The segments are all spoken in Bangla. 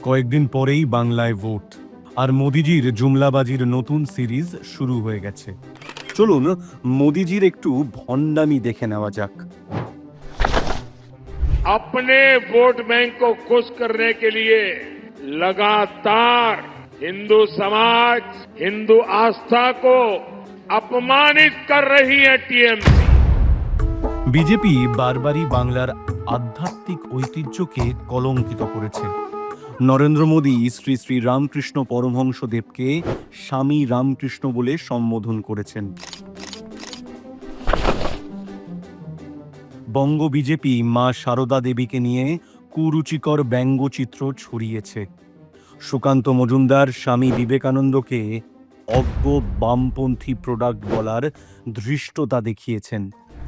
কয়েকদিন পরেই বাংলায় ভোট, আর মোদিজির জুমলাবাজির নতুন সিরিজ শুরু হয়ে গেছে। চলুন মোদিজির একটু ভণ্ডামি দেখে নেওয়া যাক। अपने वोट बैंक को खुश करने के लिए लगातार हिंदू समाज, हिंदू आस्था को अपमानित कर रही है टीएमसी। বিজেপি বারবারই বাংলার আধ্যাত্মিক ঐতিহ্যকে কলঙ্কিত করেছে। নরেন্দ্র মোদী শ্রী শ্রী রামকৃষ্ণ পরমহংসদেবকে স্বামী রামকৃষ্ণ বলে সম্বোধন করেছেন। বঙ্গ বিজেপি মা সারদা দেবীকে নিয়ে কুরুচিকর ব্যঙ্গচিত্র ছড়িয়েছে। সুকান্ত মজুমদার স্বামী বিবেকানন্দকে অজ্ঞ বামপন্থী প্রোডাক্ট বলার ধৃষ্টতা দেখিয়েছেন।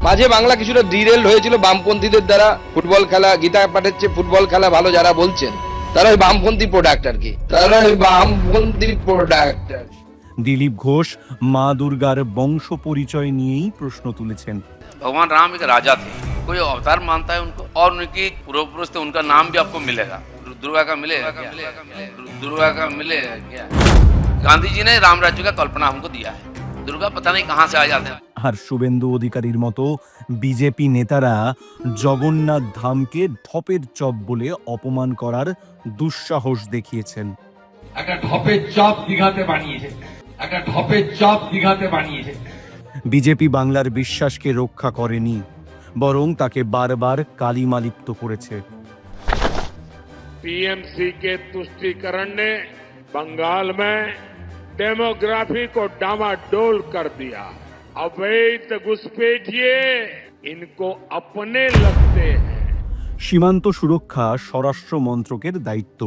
মাঝে বাংলা কিছুটা ডিরেল হয়েছিল বামপন্থীদের দ্বারা। ফুটবল খেলা, গীতা পাঠের চেয়ে ফুটবল খেলা ভালো যারা বলছেন, তারা ওই বামপন্থী প্রোডাক্ট আর কি, তারা ওই বামপন্থী প্রোডাক্ট। দিলীপ ঘোষ মা দুর্গার বংশ পরিচয় নিয়েই প্রশ্ন তুলেছেন। भगवान राम एक राजा थे, कोई अवतार मानता है उनको, और उनकी पूर्वपुरुष थे, उनका नाम भी आपको मिलेगा। दुर्गा का मिलेगा क्या? दुर्गा का मिलेगा क्या? गांधी जी ने राम राज्य का कल्पना हमको दिया है, दुर्गा पता नहीं कहाँ से आ जाते हैं। আর শুভেন্দু অধিকারীর মতো বিজেপি নেতারা জগন্নাথ ধামকে ঢপের চপ বলে অপমান করার দুঃসাহস দেখিয়েছেন। একটা ঢপের চপ দিঘাতে বানিয়েছে, একটা ঢপের চপ দিঘাতে বানিয়েছে। বিজেপি বাংলার বিশ্বাসকে রক্ষা করেনি, বরং তাকে বারবার কালিমালিপ্ত করেছে। टीएमसी के तुष्टीकरण ने बंगाल में डेमोग्राफी को डामाडोल कर दिया। अवैध घुसपैठिए इनको अपने लगते हैं। সীমান্ত সুরক্ষা স্বরাষ্ট্র মন্ত্রকের দায়িত্ব।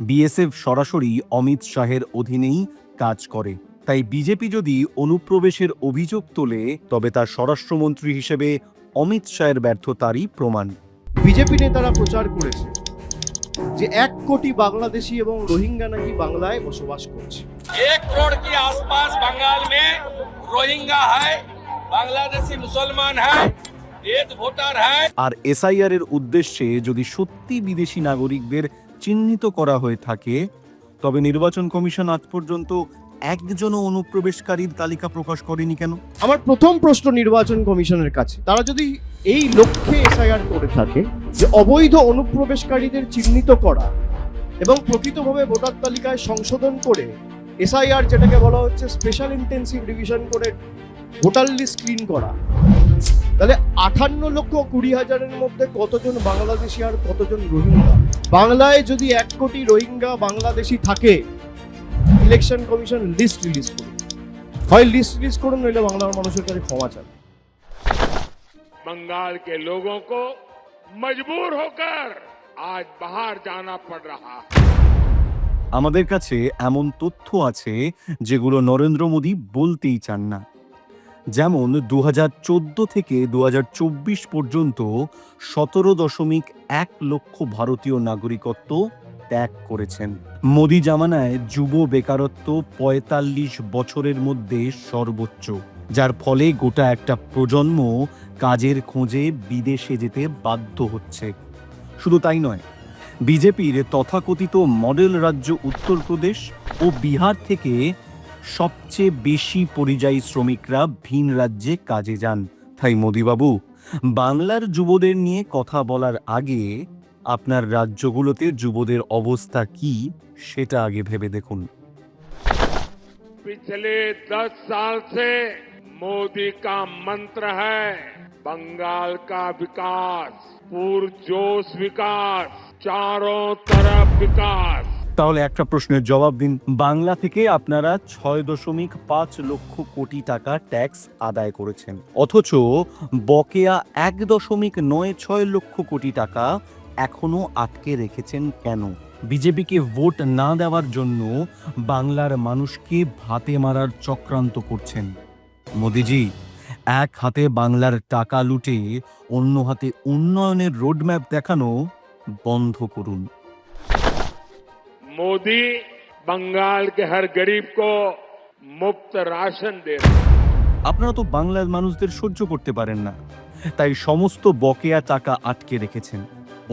বিএসএফ সরাসরি অমিত শাহের অধীনেই কাজ করে। তাই বিজেপি যদি অনুপ্রবেশের অভিযোগ তোলে, তবে তার স্বরাষ্ট্রমন্ত্রী হিসেবে অমিত শাহের ব্যর্থতারই প্রমাণ। বিজেপি নেতারা প্রচার করেছে যে 1 কোটি বাংলাদেশি এবং রোহিঙ্গা নাকি বাংলায় বসবাস করছে। 1 करोड़ के आसपास बंगाल में रोहिंगा है, बांग्लादेशी मुसलमान है, एक वोटर है। আর এসআইআর এর উদ্দেশ্যে যদি সত্যি বিদেশি নাগরিকদের চিহ্নিত করা হয়ে থাকে, তবে নির্বাচন কমিশন আজ পর্যন্ত একজনও অনুপ্রবেশকারীর তালিকা প্রকাশ করেনি কেন? আমার প্রথম প্রশ্ন নির্বাচন কমিশনের কাছে, তারা যদি এই লক্ষ্যে এসআইআর করে থাকে যে অবৈধ অনুপ্রবেশকারীদের চিহ্নিত করা এবং প্রকৃতভাবে ভোটার তালিকায় সংশোধন করে এসআইআর, যেটাকে বলা হচ্ছে স্পেশাল ইন্টেন্সিভ রিভিশন করে ভোটার লিস্ট ক্লিন করা, তাহলে 58,20,000-এর মধ্যে কতজন বাংলাদেশি আর কতজন রোহিঙ্গা? বাংলায় যদি 1 কোটি রোহিঙ্গা বাংলাদেশি থাকে, ইলেকশন কমিশন লিস্ট রিলিজ করুন, হয় লিস্ট রিলিজ করুন, নইলে বাংলার মানুষের কাছে ক্ষমা চান। बंगाल के लोगों को मजबूर होकर आज बाहर जाना पड़ रहा है। আমাদের কাছে এমন তথ্য আছে যেগুলো নরেন্দ্র মোদী বলতেই চান না। যেমন 2014 থেকে 2024 পর্যন্ত 17.1 লক্ষ ভারতীয় নাগরিকত্ব ত্যাগ করেছেন। মোদী জামানায় যুব বেকারত্ব 45 বছরের মধ্যে সর্বোচ্চ, যার ফলে গোটা একটা প্রজন্ম কাজের খোঁজে বিদেশে যেতে বাধ্য হচ্ছে। শুধু তাই নয়, বিজেপির তথাকথিত মডেল রাজ্য উত্তরপ্রদেশ ও বিহার থেকে সবচেয়ে বেশি পরিযায়ী শ্রমিকরা ভিন রাজ্যে কাজে যান। তাই মোদীবাবু, বাংলার যুবদের নিয়ে কথা বলার আগে আপনার রাজ্যগুলোতে যুবদের অবস্থা কি সেটা আগে ভেবে দেখুন। पिछले 10 साल से मोदी का मंत्र है बंगाल का विकास, पुरजोश विकास, चारों तरफ विकास। তাহলে একটা প্রশ্নের জবাব দিন, বাংলা থেকে আপনারা 6.5 লক্ষ কোটি টাকা ট্যাক্স আদায় করেছেন, অথচ বকেয়া 1.96 লক্ষ কোটি টাকা এখনো আটকে রেখেছেন কেন? বিজেপিকে ভোট না দেওয়ার জন্য বাংলার মানুষকে ভাতে মারার চক্রান্ত করছেন। মোদিজি, এক হাতে বাংলার টাকা লুটে অন্য হাতে উন্নয়নের রোডম্যাপ দেখানো বন্ধ করুন। मोदी बंगाल के हर गरीब को मुफ्त राशन दे रहे हैं। আপনারা তো বাংলার মানুষদের সহ্য করতে পারেন না, তাই সমস্ত বকেয়া টাকা আটকে রেখেছেন।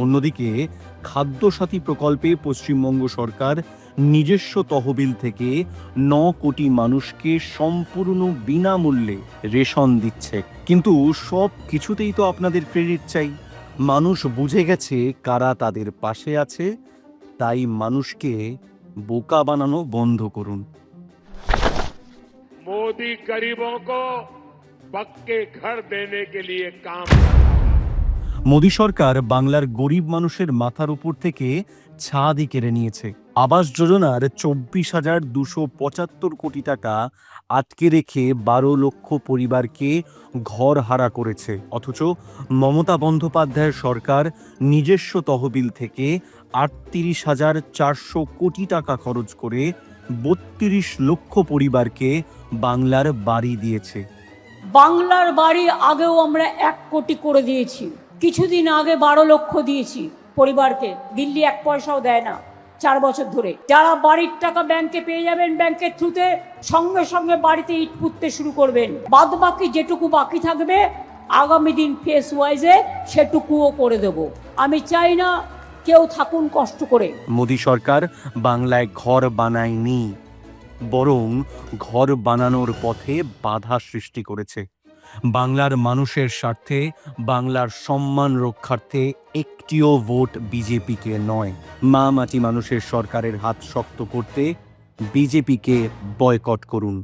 অন্যদিকে খাদ্যসাথী প্রকল্পে পশ্চিমবঙ্গ সরকার নিজস্ব তহবিল থেকে 9 কোটি মানুষকে সম্পূর্ণ বিনামূল্যে রেশন দিচ্ছে। কিন্তু সব কিছুতেই তো আপনাদের ক্রেডিট চাই। মানুষ বুঝে গেছে কারা তাদের পাশে আছে, তাই মানুষকে বোকা বানানো বন্ধ করুন। मोदी गरीबों को पक्के घर देने के लिए काम মোদী সরকার বাংলার গরিব মানুষের মাথার উপর থেকে ছাদই কেড়ে নিয়েছে। আবাস যোজনার 24,275 কোটি টাকা আটকে রেখে 12 লক্ষ পরিবারকে ঘর হারা করেছে। অথচ মমতা বন্দ্যোপাধ্যায়ের সরকার নিজস্ব তহবিল থেকে 38,400 কোটি টাকা খরচ করে 32 লক্ষ পরিবারকে বাংলার বাড়ি দিয়েছে। বাংলার বাড়ি আগেও আমরা 1 কোটি করে দিয়েছি, কিছুদিন আগে 12 লক্ষ দিয়েছি পরিবারকে। দিল্লি 1 পয়সাও দেয় না 4 বছর ধরে। যারা বাড়ির টাকা ব্যাংকে পেয়ে যাবেন, ব্যাংকের থ্রুতে সঙ্গে সঙ্গে বাড়িতে ইট পুঁততে শুরু করবেন। বাদ বাকি যেটুকু বাকি থাকবে আগামী দিন ফেস ওয়াইজে সেটুকুও করে দেব। আমি চাই না কেউ থাকুন কষ্ট করে। মোদী সরকার বাংলায় ঘর বানায়নি, বরং ঘর বানানোর পথে বাধা সৃষ্টি করেছে। বাংলার মানুষের স্বার্থে, বাংলার সম্মান রক্ষার্থে একটিও ভোট বিজেপিকে নয়। মা মাটি মানুষের সরকারের হাত শক্ত করতে বিজেপিকে বয়কট করুন।